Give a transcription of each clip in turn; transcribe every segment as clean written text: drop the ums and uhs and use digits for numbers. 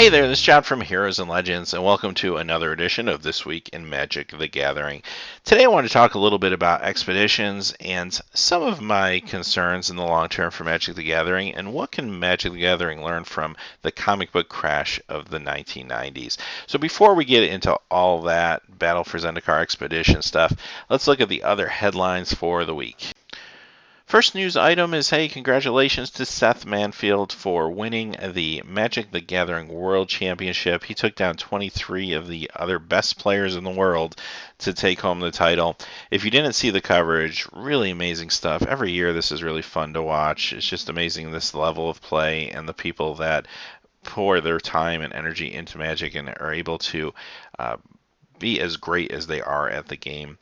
Hey there, this is John from Heroes and Legends, and welcome to another edition of This Week in Magic the Gathering. Today I want to talk a little bit about expeditions and some of my concerns in the long term for Magic the Gathering, and what can Magic the Gathering learn from the comic book crash of the 1990s. So before we get into all that Battle for Zendikar expedition stuff, let's look at the other headlines for the week. First news item is, hey, congratulations to Seth Manfield for winning the Magic the Gathering World Championship. He took down 23 of the other best players in the world to take home the title. If you didn't see the coverage, really amazing stuff. Every year this is really fun to watch. It's just amazing, this level of play and the people that pour their time and energy into Magic and are able to be as great as they are at the game.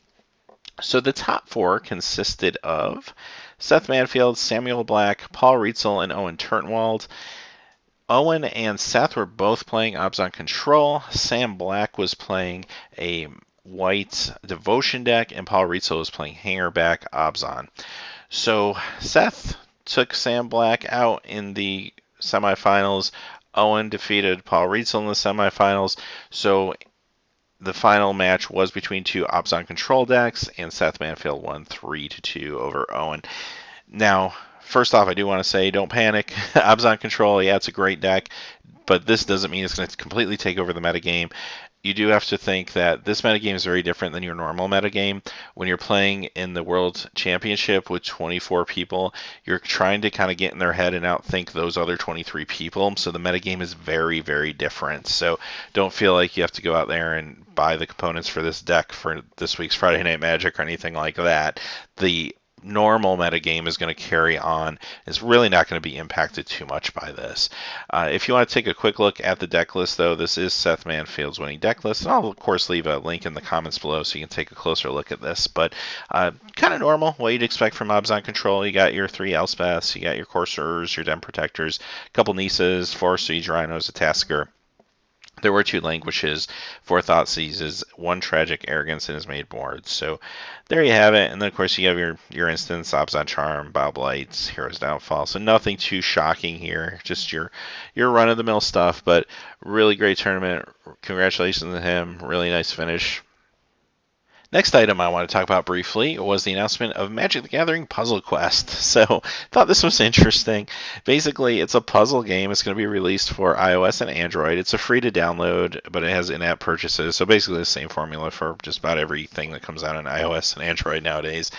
So the top four consisted of Seth Manfield, Samuel Black, Paul Rietzel, and Owen Turnwald. Owen and Seth were both playing Abzan Control. Sam Black was playing a white Devotion deck, and Paul Rietzel was playing Hangerback Abzan. So Seth took Sam Black out in the semifinals. Owen defeated Paul Rietzel in the semifinals. So the final match was between two Abzan Control decks, and Seth Manfield won 3-2 over Owen. Now, first off, I do want to say, don't panic. Abzan Control, yeah, it's a great deck, but this doesn't mean it's going to completely take over the metagame. You do have to think that this metagame is very different than your normal metagame. When you're playing in the World Championship with 24 people, you're trying to kind of get in their head and outthink those other 23 people. So the metagame is very, very different. So don't feel like you have to go out there and buy the components for this deck for this week's Friday Night Magic or anything like that. The normal metagame is going to carry on. It's really not going to be impacted too much by this. If you want to take a quick look at the deck list, though, this is Seth Manfield's winning deck list, and I'll, of course, leave a link in the comments below so you can take a closer look at this. But kind of normal, what you'd expect from Abzan Control. You got your 3 Elspeths, you got your Courserers, your Den Protectors, a couple Nisas, 4 Siege Rhinos, a Tasker. There were 2 Languishes, 4 Thoughtseizes, 1 Tragic Arrogance in his main board. So there you have it. And then, of course, you have your instance, Abzan Charm, Bob Lights, Hero's Downfall. So nothing too shocking here. Just your run-of-the-mill stuff. But really great tournament. Congratulations to him. Really nice finish. Next item I want to talk about briefly was the announcement of Magic the Gathering Puzzle Quest. So, thought this was interesting. Basically, it's a puzzle game. It's going to be released for iOS and Android. It's a free to download, but it has in-app purchases. So basically the same formula for just about everything that comes out on iOS and Android nowadays.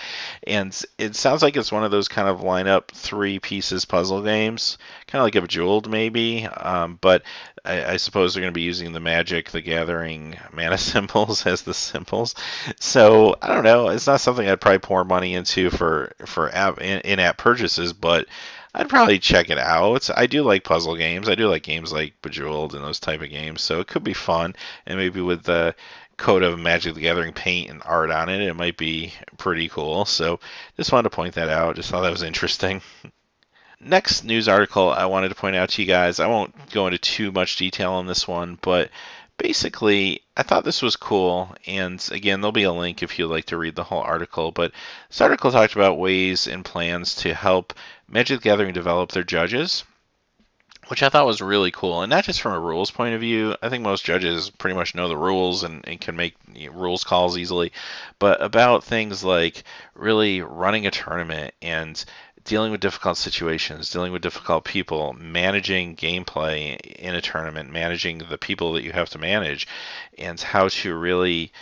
And it sounds like it's one of those kind of line up 3 pieces puzzle games, kind of like a Bejeweled maybe, but I suppose they're going to be using the Magic the Gathering mana symbols as the symbols. So I don't know. It's not something I'd probably pour money into for in-app purchases, but I'd probably check it out. I do like puzzle games. I do like games like Bejeweled and those type of games. So it could be fun, and maybe with the coat of Magic the Gathering paint and art on it, it might be pretty cool. So just wanted to point that out. Just thought that was interesting. Next news article I wanted to point out to you guys. I won't go into too much detail on this one, but basically, I thought this was cool, and again, there'll be a link if you'd like to read the whole article, but this article talked about ways and plans to help Magic the Gathering develop their judges, which I thought was really cool, and not just from a rules point of view. I think most judges pretty much know the rules and can make rules calls easily, but about things like really running a tournament and dealing with difficult situations, dealing with difficult people, managing gameplay in a tournament, managing the people that you have to manage, and how to really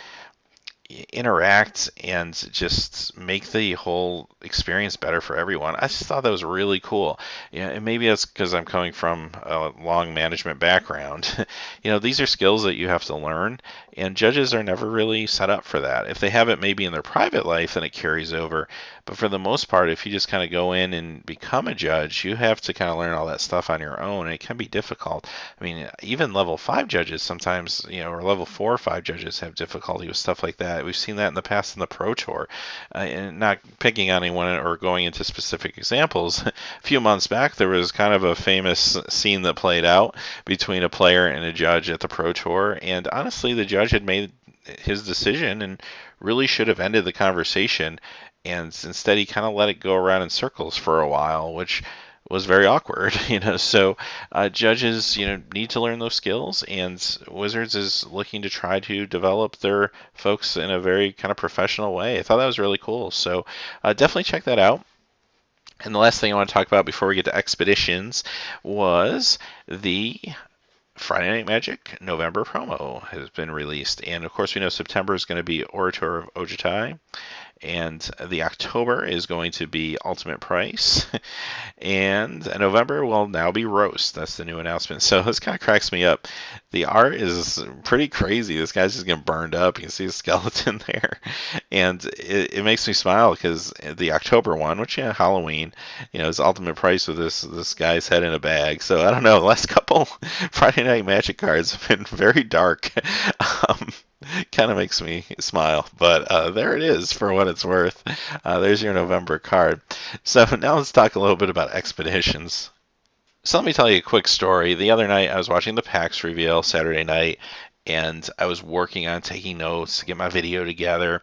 interact and just make the whole experience better for everyone. I just thought that was really cool. And maybe that's because I'm coming from a long management background. These are skills that you have to learn, and judges are never really set up for that. If they have it maybe in their private life, then it carries over. But for the most part, if you just kind of go in and become a judge, you have to kind of learn all that stuff on your own, and it can be difficult. I mean, even level 5 judges sometimes, or level 4 or 5 judges have difficulty with stuff like that. We've seen that in the past in the Pro Tour. And not picking on anyone or going into specific examples, a few months back there was kind of a famous scene that played out between a player and a judge at the Pro Tour, and honestly the judge had made his decision and really should have ended the conversation, and instead he kind of let it go around in circles for a while, which was very awkward, So judges, need to learn those skills, and Wizards is looking to try to develop their folks in a very kind of professional way. I thought that was really cool. So definitely check that out. And the last thing I want to talk about before we get to expeditions was the Friday Night Magic November promo has been released. And of course, we know September is going to be Orator of Ojutai, and the October is going to be Ultimate Price, and November will now be Roast. That's the new announcement. So this kind of cracks me up. The art is pretty crazy. This guy's just getting burned up. You can see a skeleton there, and it makes me smile because the October one, which Halloween, is Ultimate Price with this guy's head in a bag. So I don't know. The last couple Friday Night Magic cards have been very dark. Kind of makes me smile, but there it is for what it's worth. There's your November card. So now let's talk a little bit about expeditions. So let me tell you a quick story. The other night I was watching the PAX reveal Saturday night, and I was working on taking notes to get my video together,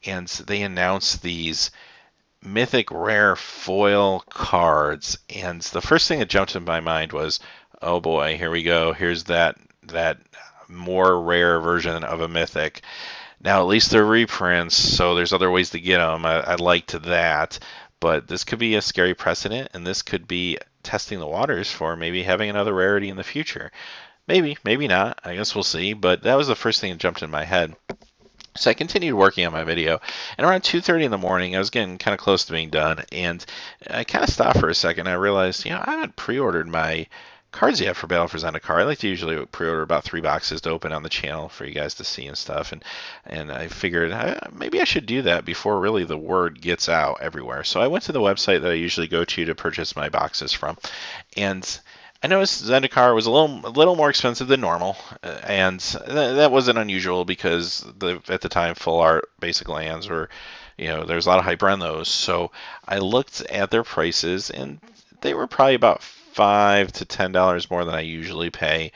and they announced these mythic rare foil cards, and the first thing that jumped in my mind was, oh boy, here we go. Here's that more rare version of a mythic. Now, at least they're reprints, so there's other ways to get them. I liked that, but this could be a scary precedent, and this could be testing the waters for maybe having another rarity in the future. Maybe, maybe not. I guess we'll see, but that was the first thing that jumped in my head. So I continued working on my video, and around 2:30 in the morning, I was getting kind of close to being done, and I kind of stopped for a second. I realized, I haven't pre-ordered my cards yet for Battle for Zendikar. I like to usually pre-order about 3 boxes to open on the channel for you guys to see and stuff, and I figured maybe I should do that before really the word gets out everywhere. So I went to the website that I usually go to purchase my boxes from, and I noticed Zendikar was a little more expensive than normal, and that wasn't unusual because at the time full art basic lands were, there's a lot of hype around those. So I looked at their prices, and they were probably about $5 to $10 more than I usually pay,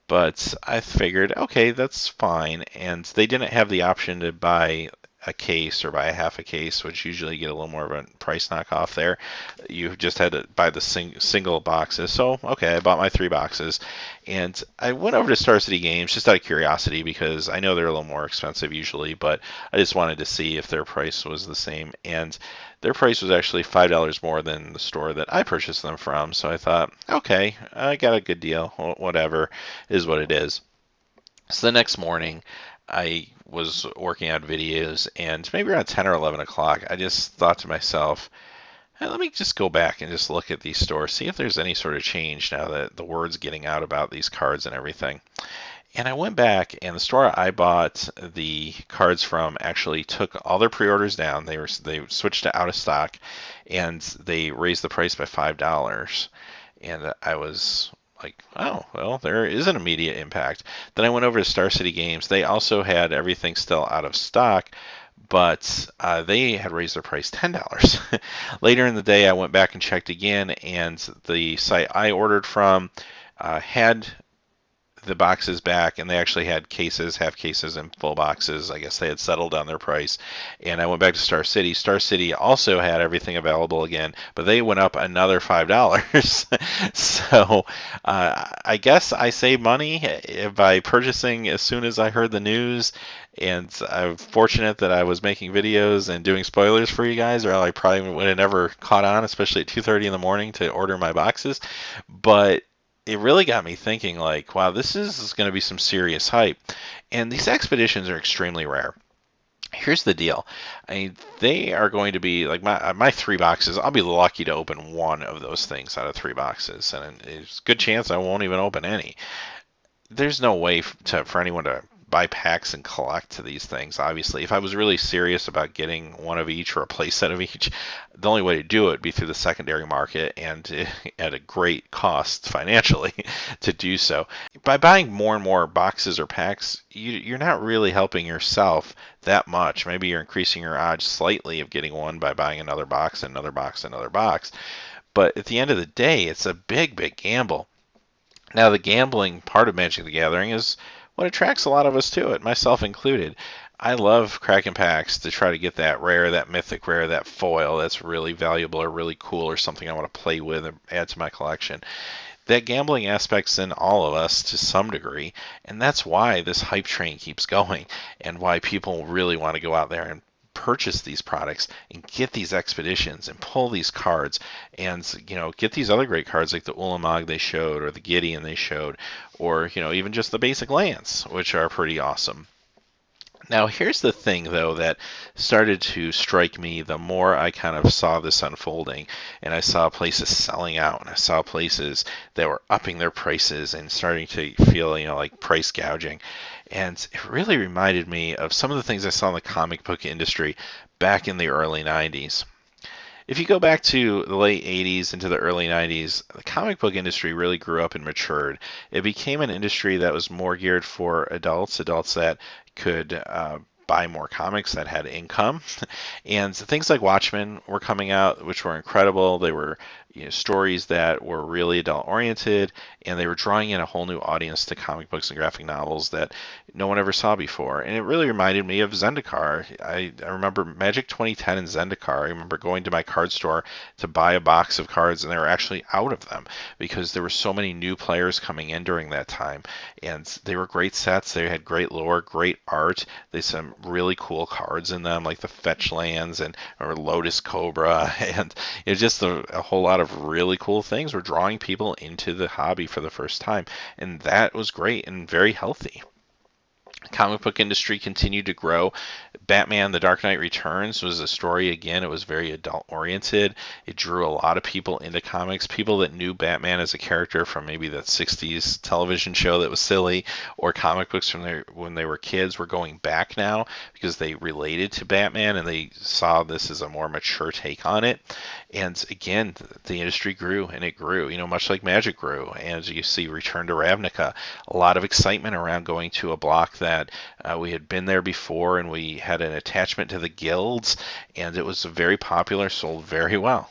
but I figured, okay, that's fine. And they didn't have the option to buy a case or buy a half a case, which usually get a little more of a price knockoff there. You just had to buy the single boxes. So, okay, I bought my 3 boxes, and I went over to Star City Games just out of curiosity because I know they're a little more expensive usually, but I just wanted to see if their price was the same, and their price was actually $5 more than the store that I purchased them from. So I thought, okay, I got a good deal. Whatever is what it is. So the next morning, I was working on videos, and maybe around 10 or 11 o'clock, I just thought to myself, hey, let me just go back and just look at these stores, see if there's any sort of change now that the word's getting out about these cards and everything. And I went back, and the store I bought the cards from actually took all their pre-orders down. They switched to out of stock, and they raised the price by $5. And I was like, oh, well, there is an immediate impact. Then I went over to Star City Games. They also had everything still out of stock, but they had raised their price $10. Later in the day, I went back and checked again, and the site I ordered from had the boxes back, and they actually had cases, half cases, and full boxes. I guess they had settled on their price. And I went back to Star City. Star City also had everything available again, but they went up another $5. So I guess I saved money by purchasing as soon as I heard the news. And I'm fortunate that I was making videos and doing spoilers for you guys, or I probably would have never caught on, especially at 2:30 in the morning, to order my boxes. But it really got me thinking, like, wow, this is going to be some serious hype. And these expeditions are extremely rare. Here's the deal. I mean, they are going to be, like, my 3 boxes, I'll be lucky to open 1 of those things out of 3 boxes. And there's a good chance I won't even open any. There's no way for anyone to buy packs and collect these things, obviously. If I was really serious about getting 1 of each or a play set of each, the only way to do it would be through the secondary market, and at a great cost financially to do so. By buying more and more boxes or packs, you're not really helping yourself that much. Maybe you're increasing your odds slightly of getting one by buying another box, another box, another box. But at the end of the day, it's a big, big gamble. Now, the gambling part of Magic the Gathering is what attracts a lot of us to it, myself included. I love cracking packs to try to get that rare, that mythic rare, that foil that's really valuable or really cool or something I want to play with and add to my collection. That gambling aspect's in all of us to some degree, and that's why this hype train keeps going and why people really want to go out there and purchase these products and get these expeditions and pull these cards and get these other great cards like the Ulamog they showed or the Gideon they showed or even just the basic lands, which are pretty awesome. Now, here's the thing, though, that started to strike me the more I kind of saw this unfolding, and I saw places selling out, and I saw places that were upping their prices and starting to feel, like price gouging. And it really reminded me of some of the things I saw in the comic book industry back in the early 90s. If you go back to the late 80s into the early 90s, the comic book industry really grew up and matured. It became an industry that was more geared for adults, adults that could buy more comics, that had income. And things like Watchmen were coming out, which were incredible. They were stories that were really adult oriented, and they were drawing in a whole new audience to comic books and graphic novels that no one ever saw before. And it really reminded me of Zendikar. I remember Magic 2010 and Zendikar. I remember going to my card store to buy a box of cards, and they were actually out of them because there were so many new players coming in during that time. And they were great sets. They had great lore, great art. They had some really cool cards in them, like the Fetch Lands or Lotus Cobra, and just a whole lot of really cool things were drawing people into the hobby for the first time, and that was great and very healthy. Comic book industry continued to grow. Batman The Dark Knight Returns was a story, again, it was very adult oriented. It drew a lot of people into comics, people that knew Batman as a character from maybe that 60s television show that was silly, or comic books from when they were kids were going back now because they related to Batman and they saw this as a more mature take on it. And again, the industry grew and it grew, much like Magic grew. And you see Return to Ravnica, a lot of excitement around going to a block that we had been there before, and we had an attachment to the guilds, and it was very popular, sold very well.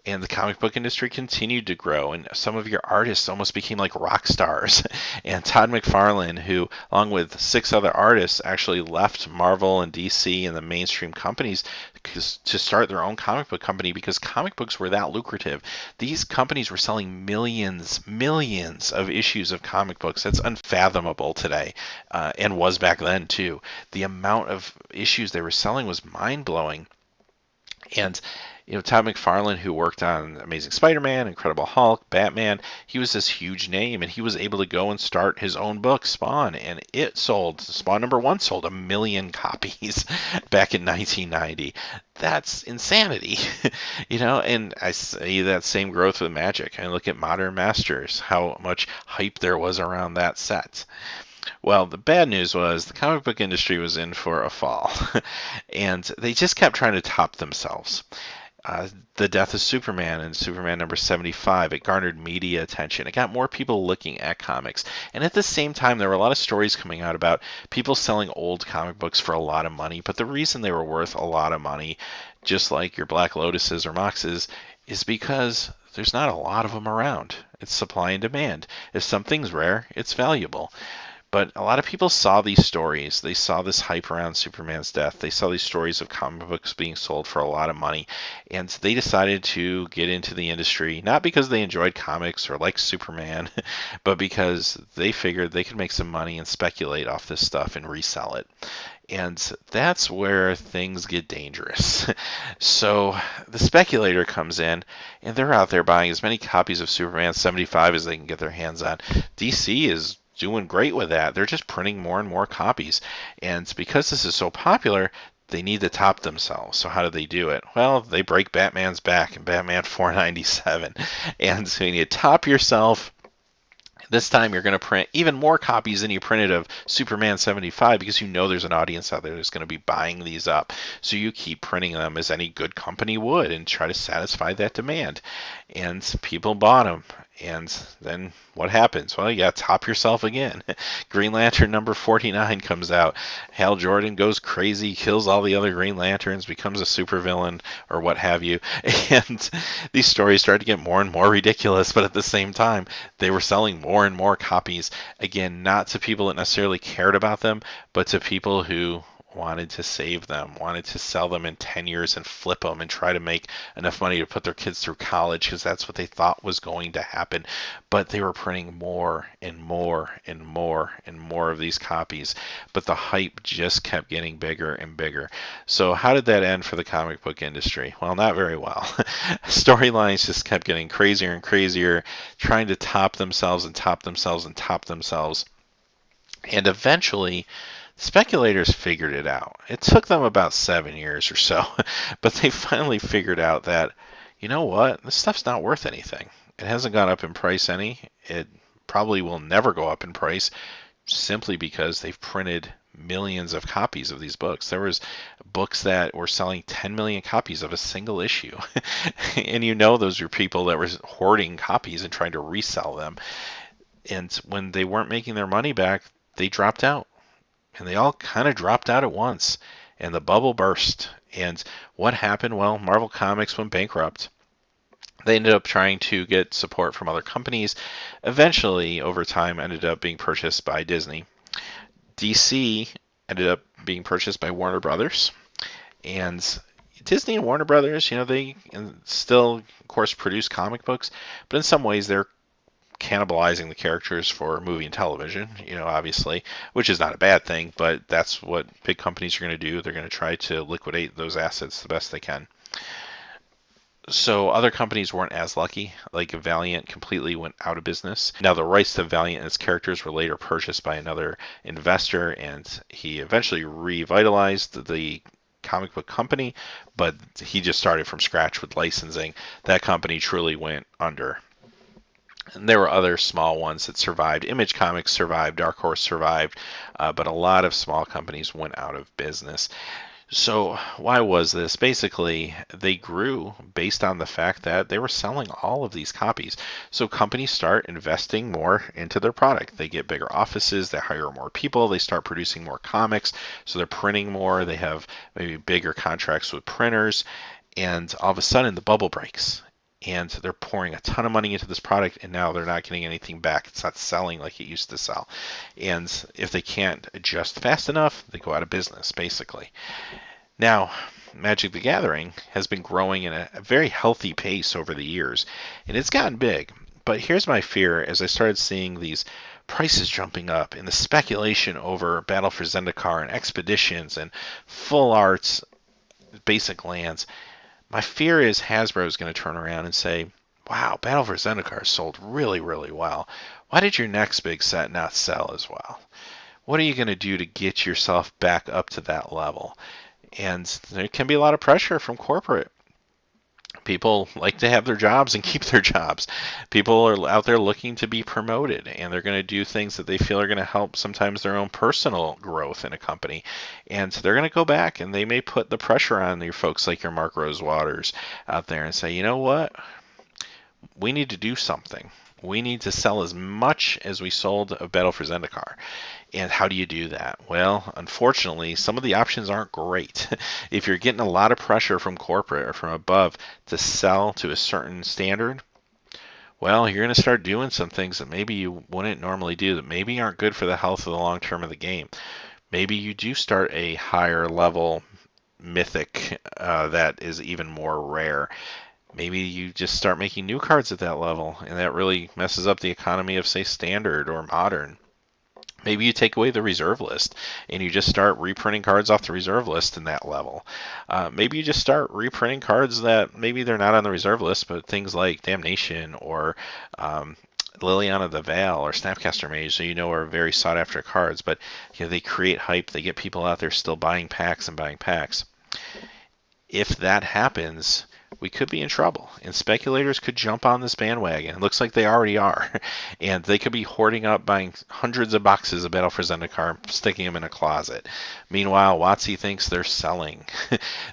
And the comic book industry continued to grow, and some of your artists almost became like rock stars. And Todd McFarlane, who, along with 6 other artists, actually left Marvel and DC and the mainstream companies to start their own comic book company because comic books were that lucrative. These companies were selling millions of issues of comic books. That's unfathomable today, and was back then too. The amount of issues they were selling was mind-blowing. And Todd McFarlane, who worked on Amazing Spider-Man, Incredible Hulk, Batman, he was this huge name, and he was able to go and start his own book, Spawn, and it sold, Spawn #1 sold 1 million copies back in 1990. That's insanity, and I see that same growth with Magic. I look at Modern Masters, how much hype there was around that set. Well, the bad news was the comic book industry was in for a fall, and they just kept trying to top themselves. The death of Superman and Superman #75, it garnered media attention. It got more people looking at comics. And at the same time, there were a lot of stories coming out about people selling old comic books for a lot of money. But the reason they were worth a lot of money, just like your Black Lotuses or Moxes, is because there's not a lot of them around. It's supply and demand. If something's rare, it's valuable. But a lot of people saw these stories. They saw this hype around Superman's death. They saw these stories of comic books being sold for a lot of money. And they decided to get into the industry, not because they enjoyed comics or liked Superman, but because they figured they could make some money and speculate off this stuff and resell it. And that's where things get dangerous. So the speculator comes in, and they're out there buying as many copies of Superman 75 as they can get their hands on. DC is doing great with that. They're just printing more and more copies. And because this is so popular, they need to top themselves. So how do they do it? Well, they break Batman's back in Batman 497. And so you need to top yourself. This time you're going to print even more copies than you printed of Superman 75 because there's an audience out there that's going to be buying these up. So you keep printing them as any good company would and try to satisfy that demand. And people bought them. And then what happens? Well, you got to top yourself again. Green Lantern number 49 comes out. Hal Jordan goes crazy, kills all the other Green Lanterns, becomes a supervillain or what have you. And these stories started to get more and more ridiculous, but at the same time, they were selling more and more copies. Again, not to people that necessarily cared about them, but to people who wanted to save them, wanted to sell them in 10 years and flip them and try to make enough money to put their kids through college because that's what they thought was going to happen. But they were printing more and more and more and more of these copies. But the hype just kept getting bigger and bigger. So how did that end for the comic book industry? Well, not very well. Storylines just kept getting crazier and crazier, trying to top themselves and top themselves and top themselves. And eventually, speculators figured it out. It took them about 7 years or so, but they finally figured out that, you know what, this stuff's not worth anything. It hasn't gone up in price any. It probably will never go up in price simply because they've printed millions of copies of these books. There was books that were selling 10 million copies of a single issue. And you know those are people that were hoarding copies and trying to resell them. And when they weren't making their money back, they dropped out. And they all kind of dropped out at once, and the bubble burst. And what happened? Well, Marvel Comics went bankrupt. They ended up trying to get support from other companies. Eventually, over time, ended up being purchased by Disney. DC ended up being purchased by Warner Brothers. And Disney and Warner Brothers, they still, of course, produce comic books, but in some ways they're cannibalizing the characters for movie and television, obviously, which is not a bad thing, but that's what big companies are going to do. They're going to try to liquidate those assets the best they can. So other companies weren't as lucky, like Valiant completely went out of business. Now the rights to Valiant and its characters were later purchased by another investor, and he eventually revitalized the comic book company, but he just started from scratch with licensing. That company truly went under. And there were other small ones that survived. Image Comics survived, Dark Horse survived, but a lot of small companies went out of business. So why was this? Basically, they grew based on the fact that they were selling all of these copies. So companies start investing more into their product. They get bigger offices, they hire more people, they start producing more comics, so they're printing more, they have maybe bigger contracts with printers, and all of a sudden the bubble breaks. And they're pouring a ton of money into this product, and now they're not getting anything back. It's not selling like it used to sell. And if they can't adjust fast enough, they go out of business, basically. Now, Magic the Gathering has been growing in a very healthy pace over the years, and it's gotten big. But here's my fear as I started seeing these prices jumping up and the speculation over Battle for Zendikar and expeditions and full arts, basic lands. My fear is Hasbro is going to turn around and say, wow, Battle for Zendikar sold really, really well. Why did your next big set not sell as well? What are you going to do to get yourself back up to that level? And there can be a lot of pressure from corporate. People like to have their jobs and keep their jobs. People are out there looking to be promoted, and they're going to do things that they feel are going to help sometimes their own personal growth in a company. And so they're going to go back, and they may put the pressure on your folks like your Mark Rosewaters out there and say, you know what? We need to do something. We need to sell as much as we sold of Battle for Zendikar. And how do you do that? Well, unfortunately, some of the options aren't great. If you're getting a lot of pressure from corporate or from above to sell to a certain standard, well, you're going to start doing some things that maybe you wouldn't normally do, that maybe aren't good for the health of the long term of the game. Maybe you do start a higher level mythic that is even more rare. Maybe you just start making new cards at that level, and that really messes up the economy of, say, standard or modern. Maybe you take away the reserve list and you just start reprinting cards off the reserve list in that level. Maybe you just start reprinting cards that maybe they're not on the reserve list, but things like Damnation or Liliana the Veil or Snapcaster Mage, so are very sought after cards, but they create hype, they get people out there still buying packs and buying packs. If that happens, we could be in trouble, and speculators could jump on this bandwagon. It looks like they already are, and they could be hoarding up, buying hundreds of boxes of Battle for Zendikar, sticking them in a closet. Meanwhile, WotC thinks they're selling.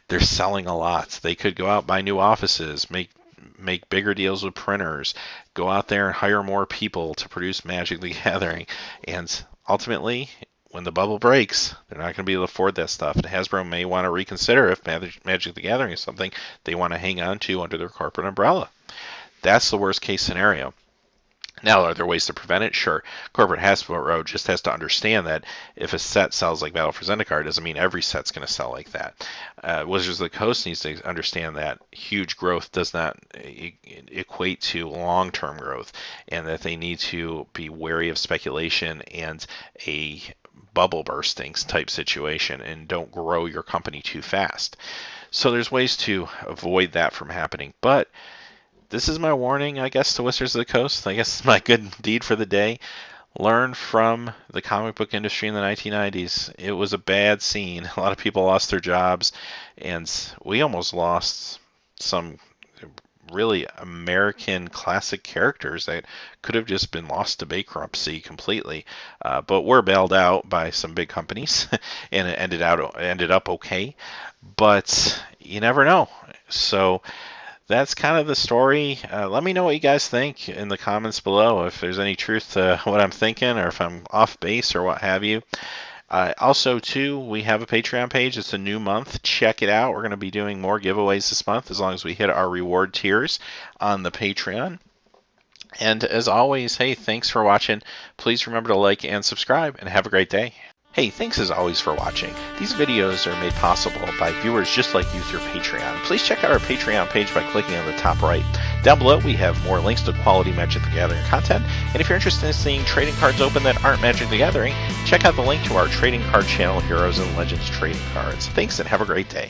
They're selling a lot. They could go out, buy new offices, make make bigger deals with printers, go out there and hire more people to produce Magic the Gathering, and ultimately, when the bubble breaks, they're not going to be able to afford that stuff. And Hasbro may want to reconsider if Magic the Gathering is something they want to hang on to under their corporate umbrella. That's the worst case scenario. Now, are there ways to prevent it? Sure. Corporate Hasbro just has to understand that if a set sells like Battle for Zendikar, it doesn't mean every set's going to sell like that. Wizards of the Coast needs to understand that huge growth does not equate to long-term growth, and that they need to be wary of speculation and a bubble bursting type situation, and don't grow your company too fast. So there's ways to avoid that from happening, but this is my warning, I guess, to Wizards of the Coast. I guess it's my good deed for the day. Learn from the comic book industry in the 1990s. It was a bad scene. A lot of people lost their jobs, and we almost lost some really American classic characters that could have just been lost to bankruptcy completely. But were bailed out by some big companies, and it ended up okay. But you never know. So that's kind of the story. Let me know what you guys think in the comments below, if there's any truth to what I'm thinking, or if I'm off base or what have you. Also, too, we have a Patreon page. It's a new month. Check it out. We're going to be doing more giveaways this month as long as we hit our reward tiers on the Patreon. And as always, hey, thanks for watching. Please remember to like and subscribe, and have a great day. Hey, thanks as always for watching. These videos are made possible by viewers just like you through Patreon. Please check out our Patreon page by clicking on the top right. Down below, we have more links to quality Magic the Gathering content. And if you're interested in seeing trading cards open that aren't Magic the Gathering, check out the link to our trading card channel, Heroes and Legends Trading Cards. Thanks, and have a great day.